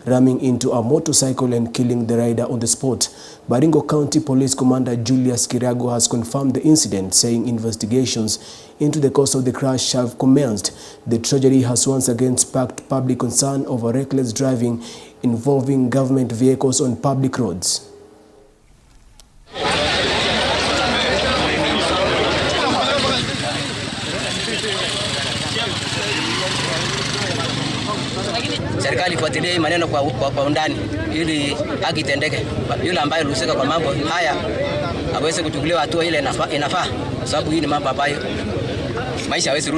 ramming into a motorcycle and killing the rider on the spot. Baringo County Police Commander Julius Kirago has confirmed the incident, saying investigations into the cause of the crash have commenced. The tragedy has once again sparked public concern over reckless driving involving government vehicles on public roads. Serikali ifuatilie maneno kwa undani ili haki itendeke. Yule ambaye alihusika kwa mambo haya aweze kuchukuliwa hatua ile inafaa, kwa sababu hii ni mambo ambayo maisha hawezi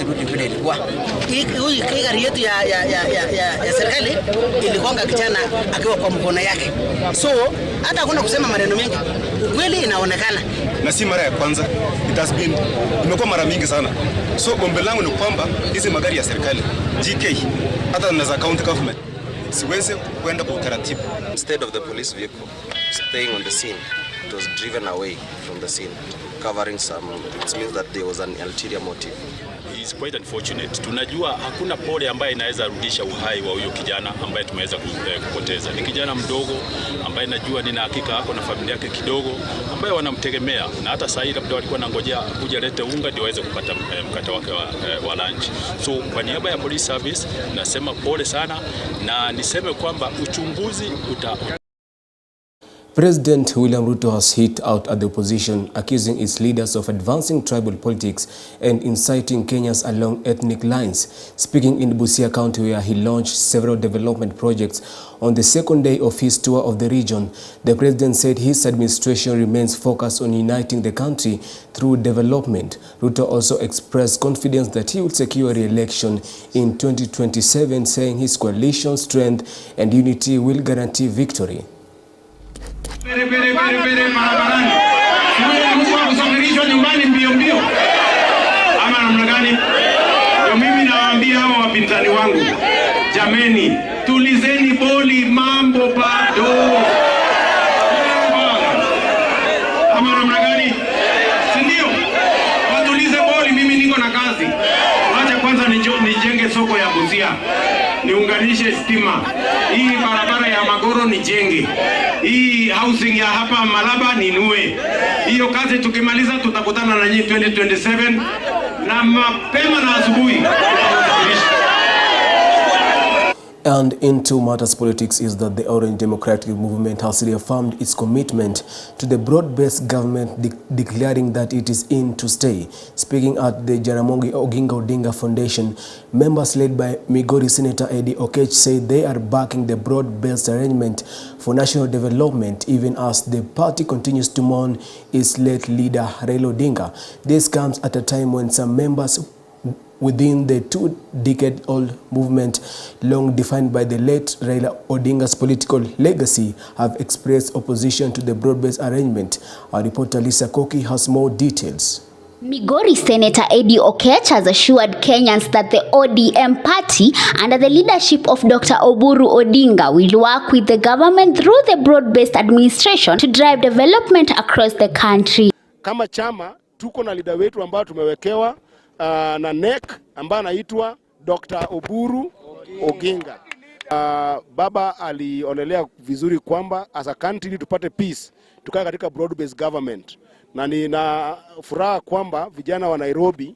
rudi vile ilikuwa. Hii gari yetu ya serikali iligonga kijana akiwa kwa mkono yake. So hata hakuna kusema maneno mengi. Kweli inaonekana. Na si mara ya kwanza. It has been imekuwa mara mingi sana. So ombi langu ni kwamba hizi magari ya serikali GK hata na za county government siweze kwenda kwa utaratibu. Instead of the police vehicle staying on the scene, it was driven away from the scene, covering some, it means that there was an ulterior motive. It's quite unfortunate. Tunajua hakuna pole ambaye inaweza rudisha uhai wa huyo kijana ambaye tumeweza kupoteza. Ni kijana mdogo ambaye najua nina hakika hapo na familia yake kidogo ambaye wanamtegemea, na hata sasa labda walikuwa nangojea kuja lete unga ndio waweze kupata mkate wake wa lunch. So kwa niaba ya police service nasema pole sana, na niseme kwamba uchunguzi President William Ruto has hit out at the opposition, accusing its leaders of advancing tribal politics and inciting Kenyans along ethnic lines. Speaking in Busia County, where he launched several development projects on the second day of his tour of the region, the president said his administration remains focused on uniting the country through development. Ruto also expressed confidence that he will secure re-election in 2027, saying his coalition's strength and unity will guarantee victory. Barabarani. Kusafirishwa nyumbani mbio. Ama namna gani? Ndio mimi nawaambia hao wapinzani wangu. Jameni, tulizeni boli, mambo bado. Ama namna gani? Si ndio? Watulize boli, mimi niko na kazi. Acha kwanza nijenge soko ya Busia. Niunganishe stima. Hii barabara ya Magoro nijenge. Hii housing ya hapa Malaba ninue. Hiyo kazi tukimaliza tutakutana na nyinyi 2027 na mapema na asubuhi. And into matters politics is that the Orange Democratic Movement has reaffirmed its commitment to the broad-based government, declaring that it is in to stay. Speaking at the Jaramogi Oginga Odinga Foundation, members led by Migori Senator Eddie Okech said they are backing the broad-based arrangement for national development, even as the party continues to mourn its late leader Raila Odinga. This comes at a time when some members within the two-decade-old movement, long defined by the late Raila Odinga's political legacy, have expressed opposition to the broad-based arrangement. Our reporter Lisa Koki has more details. Migori Senator Eddie Okech has assured Kenyans that the ODM party, under the leadership of Dr. Oburu Odinga, will work with the government through the broad-based administration to drive development across the country. Kama chama, tuko na leader wetu ambao tumewekewa na NEC ambaye anaitwa Dr. Oburu Oginga. Baba alionelea vizuri kwamba as a country tupate peace, tukae katika broad-based government. Na nina furaha kwamba vijana wa Nairobi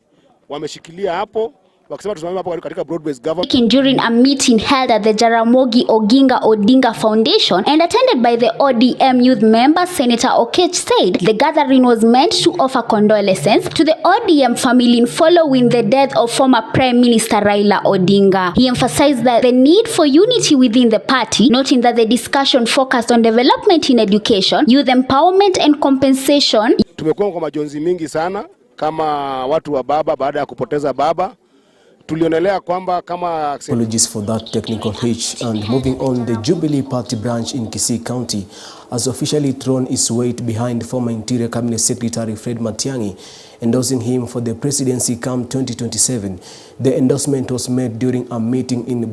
wameshikilia hapo wakisema tusimame hapo katika broad-based government. During a meeting held at the Jaramogi Oginga Odinga Foundation and attended by the ODM youth members, Senator Okech said the gathering was meant to offer condolences to the ODM family following the death of former Prime Minister Raila Odinga. He emphasized that the need for unity within the party, noting that the discussion focused on development in education, youth empowerment and compensation. Tumekuwa kwa majonzi mingi sana kama watu wa baba baada ya kupoteza baba. Apologies for that technical hitch. And moving on, the Jubilee Party branch in Kisii County has officially thrown its weight behind former Interior Cabinet Secretary Fred Matiang'i, endorsing him for the presidency come 2027. The endorsement was made during a meeting in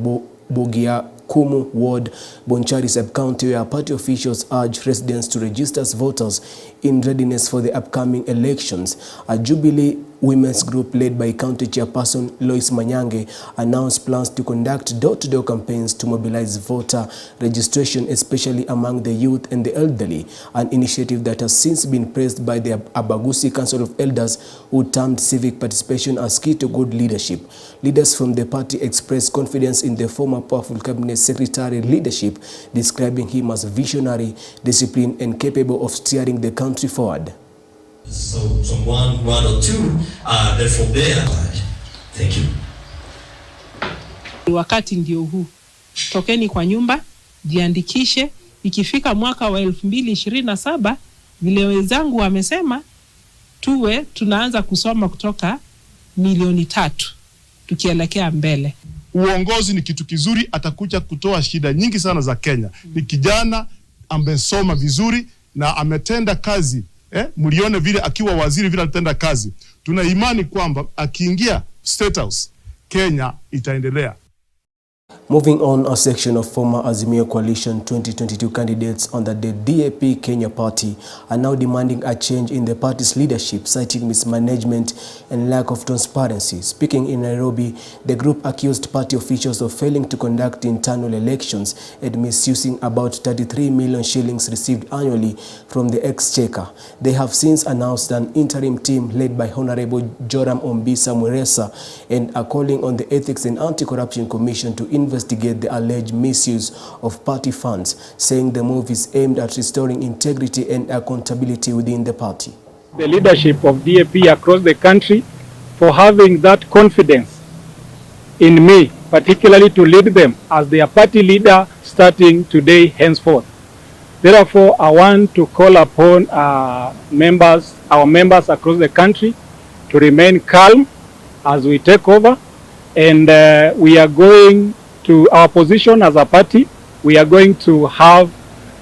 Bogia Kumu Ward, Bonchari Sub-County, where party officials urged residents to register as voters in readiness for the upcoming elections. A Jubilee women's group led by County Chairperson Lois Manyange announced plans to conduct door-to-door campaigns to mobilize voter registration, especially among the youth and the elderly, an initiative that has since been praised by the Abagusi Council of Elders, who termed civic participation as key to good leadership. Leaders from the party expressed confidence in the former powerful cabinet secretary leadership, describing him as visionary, disciplined, and capable of steering the country forward. So one or two therefore there. Thank you. Wakati ndio huu. Tokeni kwa nyumba, jiandikishe. Ikifika mwaka wa 2027, vile wenzangu wamesema, tunaanza kusoma kutoka 3,000,000 tukielekea mbele. Uongozi ni kitu kizuri, atakuja kutoa shida nyingi sana za Kenya. Ni kijana amesoma vizuri na ametenda kazi. Mlione vile akiwa waziri vile alitenda kazi. Tuna imani kwamba akiingia State House, Kenya itaendelea. Moving on, a section of former Azimio Coalition 2022 candidates under the DAP Kenya party are now demanding a change in the party's leadership, citing mismanagement and lack of transparency. Speaking in Nairobi, the group accused party officials of failing to conduct internal elections and misusing about 33 million shillings received annually from the exchequer. They have since announced an interim team led by Honorable Joram Ombisa Mweresa and are calling on the Ethics and Anti-Corruption Commission to investigate the alleged misuse of party funds, saying the move is aimed at restoring integrity and accountability within the party. The leadership of DAP across the country for having that confidence in me, particularly to lead them as their party leader starting today henceforth. Therefore, I want to call upon our members across the country to remain calm as we take over, and we are going to our position as a party. We are going to have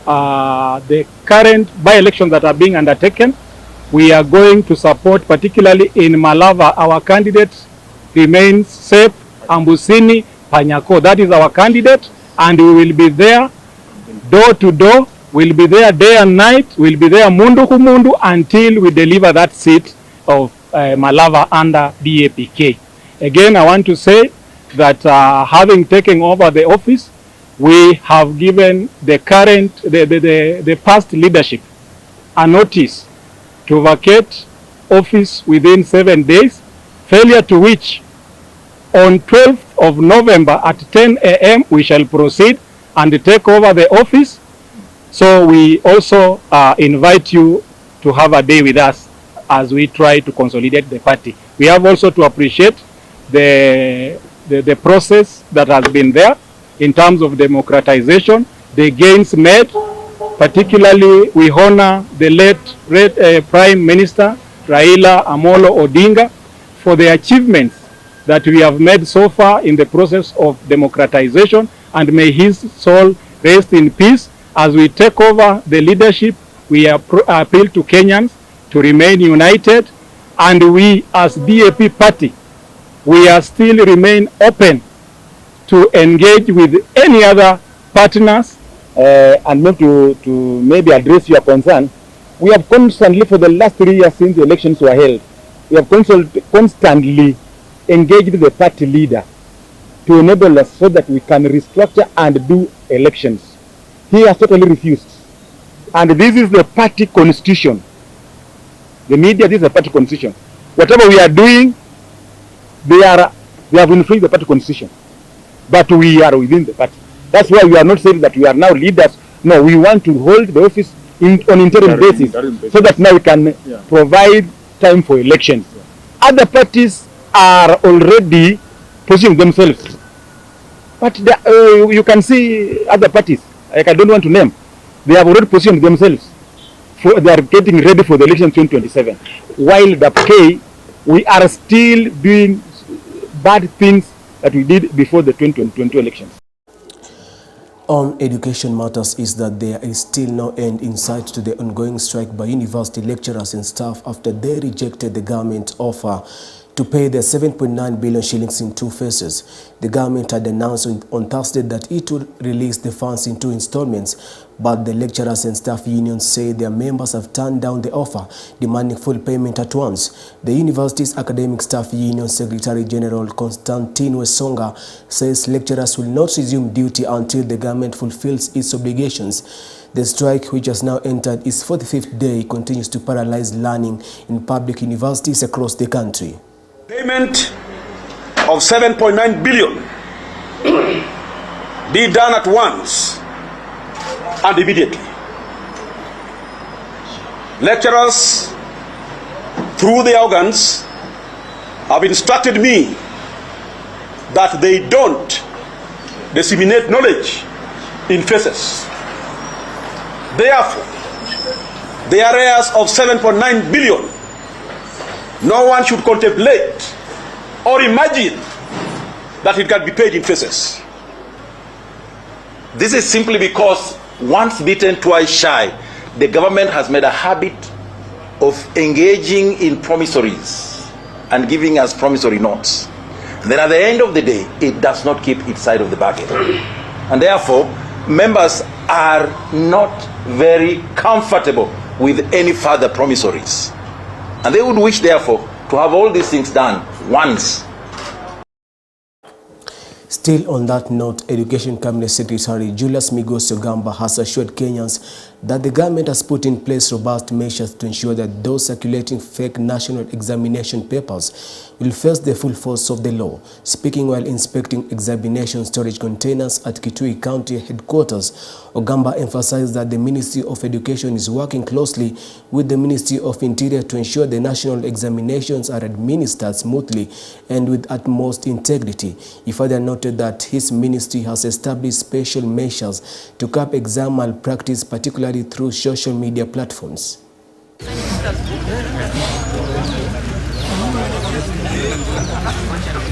the current by-elections that are being undertaken. We are going to support, particularly in Malava, our candidate remains safe, Ambusini Panyako. That is our candidate, and we will be there door to door. We'll be there day and night. We'll be there mundu kumundu until we deliver that seat of Malava under DAPK. Again, I want to say that having taken over the office, we have given the past leadership a notice to vacate office within 7 days, failure to which on 12th of November at 10 a.m. we shall proceed and take over the office. So we also invite you to have a day with us as we try to consolidate the party. We have also to appreciate the process that has been there in terms of democratization, the gains made. Particularly, we honor the late Prime Minister Raila Amolo Odinga for the achievements that we have made so far in the process of democratization, and may his soul rest in peace. As we take over the leadership, we appeal to Kenyans to remain united, and we as DAP party, we are still remain open to engage with any other partners. And not to maybe address your concern, we have constantly, for the last 3 years since the elections were held, we have constantly engaged the party leader to enable us so that we can restructure and do elections. He has totally refused. And this is the party constitution. The media, this is the party constitution. Whatever we are doing, they have infringed the party constitution. But we are within the party. That's why we are not saying that we are now leaders. No, we want to hold the office on interim basis so that now we can provide time for elections. Other parties are already positioning themselves. But you can see other parties, like I don't want to name, they have already positioned themselves. They are getting ready for the election 2027. While the PK, we are still doing bad things that we did before the 2022 elections. On education matters is that there is still no end in sight to the ongoing strike by university lecturers and staff after they rejected the government offer to pay their 7.9 billion shillings in 2 phases. The government had announced on Thursday that it would release the funds in 2 installments, but the lecturers and staff unions say their members have turned down the offer, demanding full payment at once. The university's academic staff union Secretary General Constantine Wesonga says lecturers will not resume duty until the government fulfills its obligations. The strike, which has now entered its 45th day, continues to paralyze learning in public universities across the country. Payment of 7.9 billion be done at once and immediately. Lecturers, through their organs, have instructed me that they don't disseminate knowledge in phases. Therefore, the arrears of 7.9 billion, no one should contemplate or imagine that it can be paid in phases. This is simply because once bitten, twice shy. The government has made a habit of engaging in promissories and giving us promissory notes. And then at the end of the day, it does not keep its side of the bargain. And therefore, members are not very comfortable with any further promissories. And they would wish, therefore, to have all these things done once. Still on that note, Education Cabinet Secretary Julius Migos Ogamba has assured Kenyans that the government has put in place robust measures to ensure that those circulating fake national examination papers will face the full force of the law. Speaking while inspecting examination storage containers at Kitui County headquarters, Ogamba emphasized that the Ministry of Education is working closely with the Ministry of Interior to ensure the national examinations are administered smoothly and with utmost integrity. He further noted that his ministry has established special measures to curb exam malpractice, particularly through social media platforms.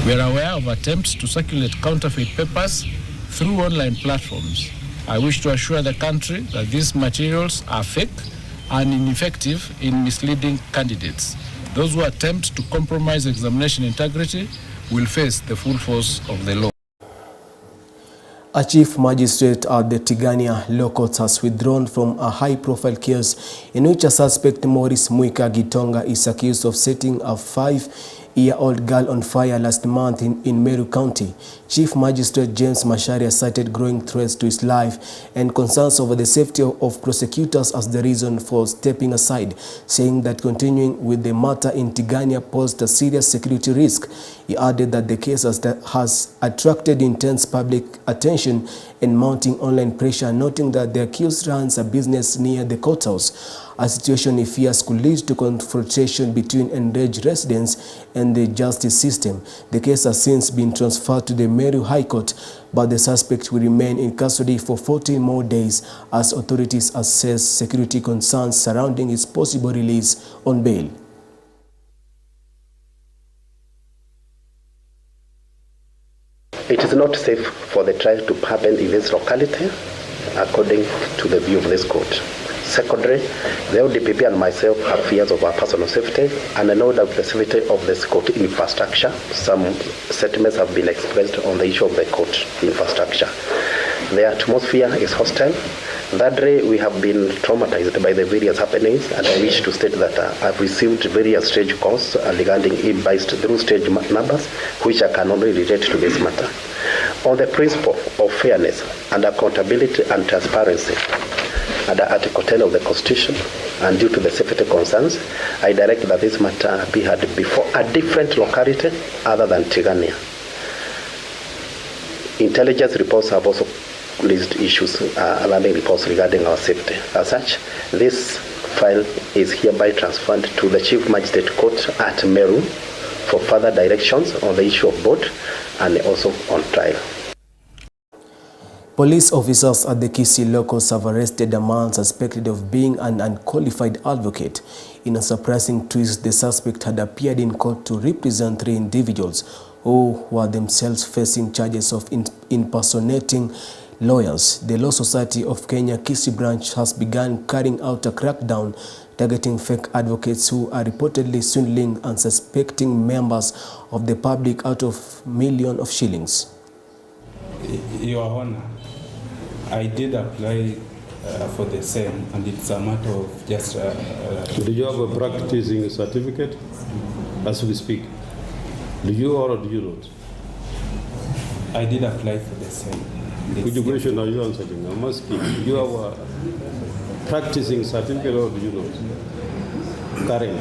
We are aware of attempts to circulate counterfeit papers through online platforms. I wish to assure the country that these materials are fake and ineffective in misleading candidates. Those who attempt to compromise examination integrity will face the full force of the law. A chief magistrate at the Tigania Law Court has withdrawn from a high-profile case in which a suspect, Maurice Muika Gitonga, is accused of setting a 5-year-old girl on fire last month in Meru County. Chief Magistrate James Macharia cited growing threats to his life and concerns over the safety of prosecutors as the reason for stepping aside, saying that continuing with the matter in Tigania posed a serious security risk. He added that the case has attracted intense public attention and mounting online pressure, noting that the accused runs a business near the courthouse, a situation he fears could lead to confrontation between enraged residents and the justice system. The case has since been transferred to the Meru High Court, but the suspect will remain in custody for 14 more days as authorities assess security concerns surrounding his possible release on bail. It is not safe for the trial to happen in this locality, according to the view of this court. Secondly, the ODPP and myself have fears of our personal safety, and I know that the safety of this court infrastructure. Some sentiments have been expressed on the issue of the court infrastructure. The atmosphere is hostile. Thirdly, we have been traumatized by the various happenings, and I wish to state that I've received various stage calls regarding e-based through stage numbers, which I can only relate to this matter. On the principle of fairness and accountability and transparency, under Article 10 of the Constitution, and due to the safety concerns, I direct that this matter be heard before a different locality other than Tigania. Intelligence reports have also raised issues, alarming reports regarding our safety. As such, this file is hereby transferred to the Chief Magistrate Court at Meru for further directions on the issue of boat and also on trial. Police officers at the Kayesi locals have arrested a man suspected of being an unqualified advocate. In a surprising twist, the suspect had appeared in court to represent 3 individuals who were themselves facing charges of impersonating lawyers. The Law Society of Kenya Kayesi branch has begun carrying out a crackdown targeting fake advocates who are reportedly swindling unsuspecting members of the public out of millions of shillings. Your Honor, I did apply for the same, and it's a matter of just... Do you have a practicing certificate as we speak? Do you or do you not? I did apply for the same. Which question are you answering? I'm asking, do you have a practicing certificate or do you not? Current.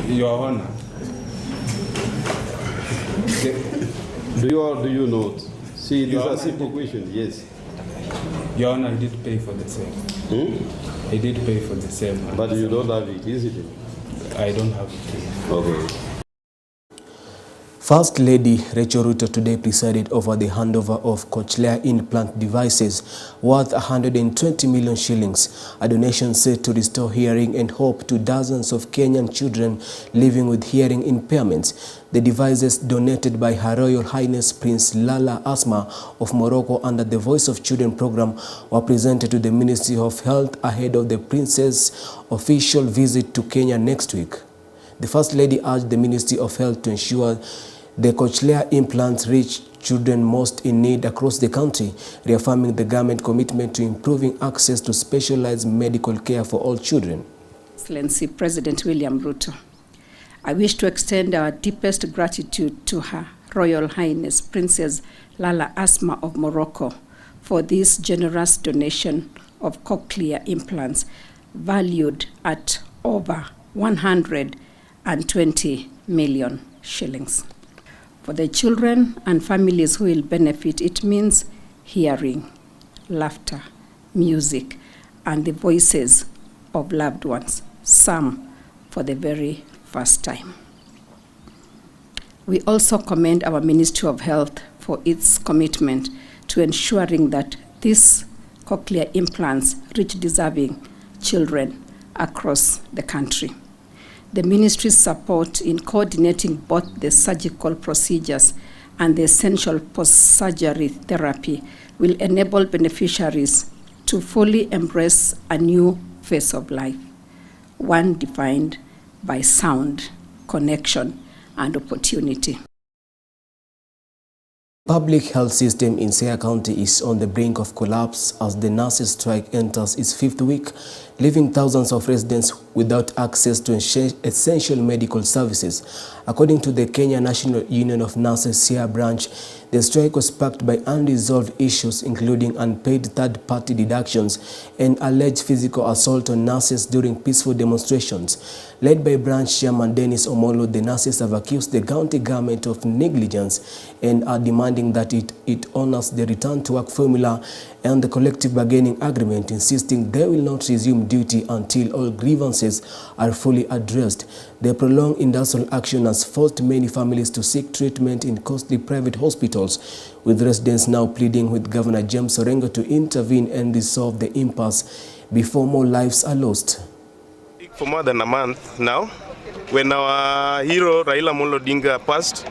Your Honor. Do you or do you not? See, these are simple questions, yes. Your Honor, I did pay for the same. I did pay for the same. But you don't have it, is it? I don't have it. Okay. First Lady Rachel Ruto today presided over the handover of cochlear implant devices worth 120 million shillings, a donation set to restore hearing and hope to dozens of Kenyan children living with hearing impairments. The devices, donated by Her Royal Highness Prince Raila Asma of Morocco under the Voice of Children program, were presented to the Ministry of Health ahead of the Prince's official visit to Kenya next week. The First Lady urged the Ministry of Health to ensure the cochlear implants reach children most in need across the country, reaffirming the government commitment to improving access to specialized medical care for all children. Excellency President William Ruto, I wish to extend our deepest gratitude to Her Royal Highness Princess Raila Asma of Morocco for this generous donation of cochlear implants valued at over 120 million shillings. For the children and families who will benefit, it means hearing, laughter, music, and the voices of loved ones, some for the very first time. We also commend our Ministry of Health for its commitment to ensuring that these cochlear implants reach deserving children across the country. The ministry's support in coordinating both the surgical procedures and the essential post-surgery therapy will enable beneficiaries to fully embrace a new phase of life, one defined by sound, connection, and opportunity. Public health system in Siaya County is on the brink of collapse as the nurses' strike enters its 5th week, leaving thousands of residents without access to essential medical services. According to the Kenya National Union of Nurses Siaya branch, the strike was sparked by unresolved issues including unpaid third-party deductions and alleged physical assault on nurses during peaceful demonstrations. Led by branch chairman Dennis Omolo, the nurses have accused the county government of negligence and are demanding that it honors the return-to-work formula and the collective bargaining agreement, insisting they will not resume duty until all grievances are fully addressed. The prolonged industrial action has forced many families to seek treatment in costly private hospitals, with residents now pleading with Governor James Orengo to intervene and resolve the impasse before more lives are lost. For more than a month now, when our hero Raila Odinga passed,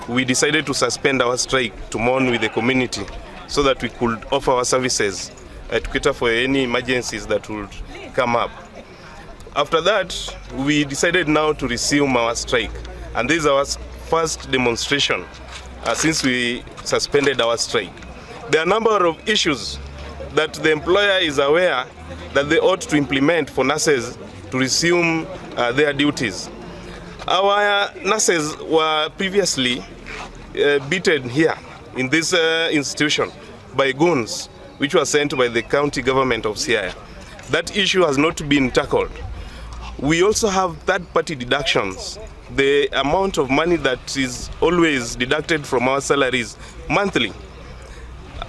we decided to suspend our strike to mourn with the community so that we could offer our services to cater for any emergencies that would come up. After that, we decided now to resume our strike, and this is our first demonstration since we suspended our strike. There are a number of issues that the employer is aware that they ought to implement for nurses to resume their duties. Our nurses were previously beaten here in this institution by goons which were sent by the county government of Siaya. That issue has not been tackled. We also have third-party deductions, the amount of money that is always deducted from our salaries monthly.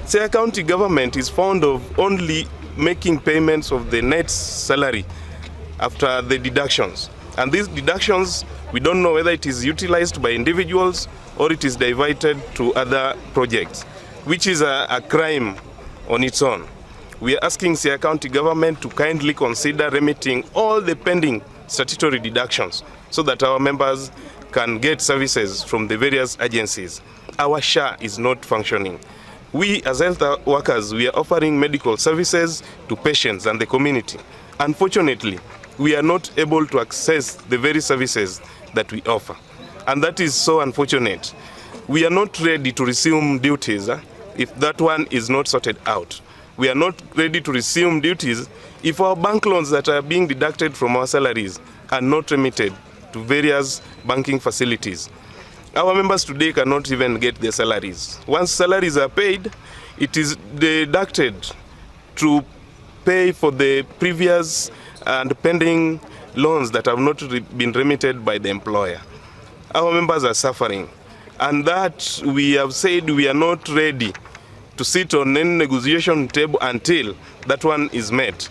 Siaya County government is fond of only making payments of the net salary after the deductions. And these deductions, we don't know whether it is utilized by individuals or it is diverted to other projects, which is a crime on its own. We are asking Siaya County government to kindly consider remitting all the pending statutory deductions so that our members can get services from the various agencies. Our SHA is not functioning. We as health workers, we are offering medical services to patients and the community. Unfortunately, we are not able to access the very services that we offer. And that is so unfortunate. We are not ready to resume duties if that one is not sorted out. We are not ready to resume duties if our bank loans that are being deducted from our salaries are not remitted to various banking facilities. Our members today cannot even get their salaries. Once salaries are paid, it is deducted to pay for the previous and pending loans that have not been remitted by the employer. Our members are suffering, and that we have said we are not ready to sit on any negotiation table until that one is met.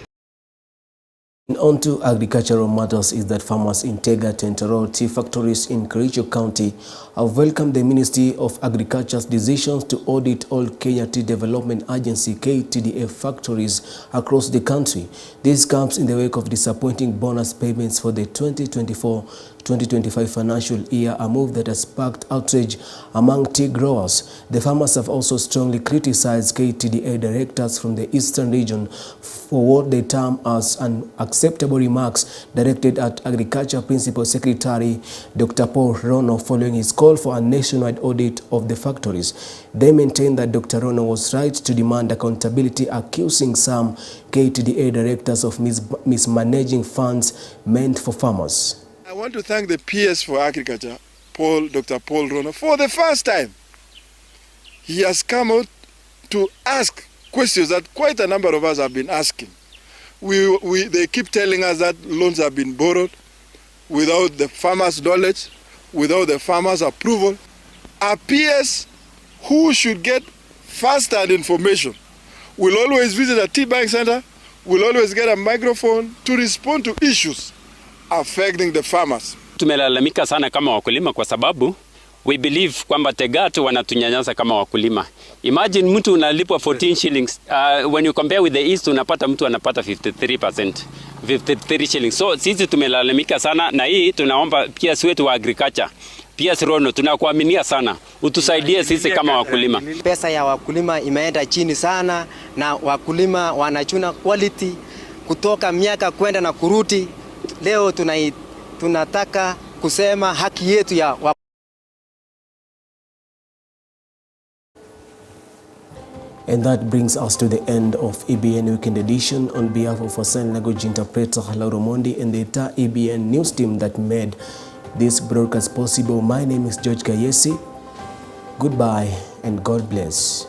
On to agricultural matters is that farmers in Tega, Tenterol tea factories in Kericho County have welcomed the Ministry of Agriculture's decisions to audit all Kenya Tea Development Agency (KTDA) factories across the country. This comes in the wake of disappointing bonus payments for the 2024-2025 financial year, a move that has sparked outrage among tea growers. The farmers have also strongly criticized KTDA directors from the eastern region for what they term as unacceptable remarks directed at Agriculture Principal Secretary Dr. Paul Rono following his call for a nationwide audit of the factories. They maintain that Dr. Rono was right to demand accountability, accusing some KTDA directors of mismanaging funds meant for farmers. I want to thank the PS for Agriculture, Dr. Paul Rono, for the first time. He has come out to ask questions that quite a number of us have been asking. They keep telling us that loans have been borrowed without the farmers' knowledge, without the farmers' approval. Our PS who should get first-hand information will always visit a tea bank center, will always get a microphone to respond to issues affecting the farmers. Tumelalamika sana kama wakulima kwa sababu we believe kwamba Tegatu wanatunyanyasa kama wakulima. Imagine mtu unalipwa 14 shillings. When you compare with the east unapata mtu anapata 53%. 53 shillings. So sisi tumelalamika sana, na hii tunaomba PS wetu wa agriculture, PS Rono, tunakuaminia sana. Utusaidie sisi kama wakulima. Pesa ya wakulima imeenda chini sana, na wakulima wanachuna quality kutoka miaka kwenda na kurudi. Leo tunataka kusema haki yetu ya And that brings us to the end of EBN Weekend Edition. On behalf of our sign language interpreter Lauro Mondi and the entire EBN news team that made this broadcast possible, my name is Kayesi. Goodbye and God bless.